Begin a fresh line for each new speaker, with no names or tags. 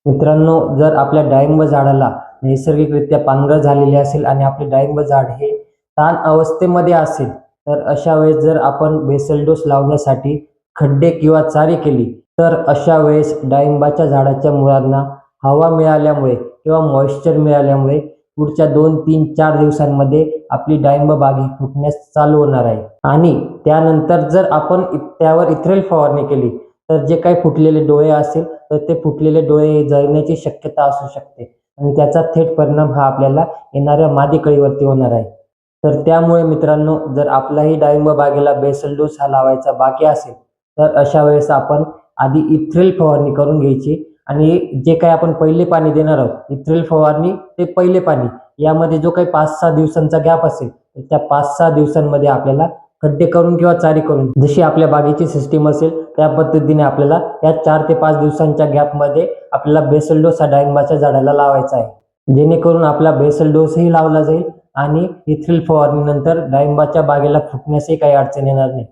मित्रांनो, जर आपल्या डाळिंब झाडाला नैसर्गिकरित्या पानगळ झालेली असेल आणि आपले डाळिंब झाड हे ताण अवस्थेमध्ये असेल, तर अशा वेळेस जर आपण बेसल डोस लावण्यासाठी खड्डे किंवा चारी केली, तर अशा वेळेस डाळिंबाच्या झाडाच्या मुळांना हवा मिळाल्यामुळे किंवा मॉइश्चर मिळाल्यामुळे पुढच्या 2, 3, 4 दिवसांमध्ये आपली डाळिंब बाग ही फुटण्यास चालू होणार आहे. आणि त्यानंतर जर आपण त्यावर इथ्रेल फवारणी केली, तर जे काही फुटलेले डोळे असेल, तर ते फुटलेले डोळे जळण्याची शक्यता असू शकते आणि त्याचा थेट परिणाम हा आपल्याला येणाऱ्या मादी कळीवरती होणार आहे. तर त्यामुळे मित्रांनो, जर आपल्याही डाळिंब बागेला बेसल डोस हा लावायचा बाकी असेल, तर अशा वेळेस आपण आधी इथ्रेल फवारणी करून घ्यायची आणि जे काही आपण पहिले पाणी देणार आहोत, इथ्रेल फवारणी ते पहिले पाणी यामध्ये जो काही 5-6 दिवसांचा गॅप असेल, तर त्या 5-6 दिवसांमध्ये आपल्याला खड्डे करून किंवा चारी करून जशी आपल्या बागेची सिस्टीम असेल त्या पद्धतीने आपल्याला या 4 ते 5 दिवसांच्या गॅपमध्ये आपल्याला बेसल डोस हा डाळिंबाच्या झाडाला लावायचा आहे. जेणेकरून आपला बेसल डोसही लावला जाईल आणि इथ्रिल फवारणीनंतर डाळिंबाच्या बागेला फुटण्यासही काही अडचण येणार नाही.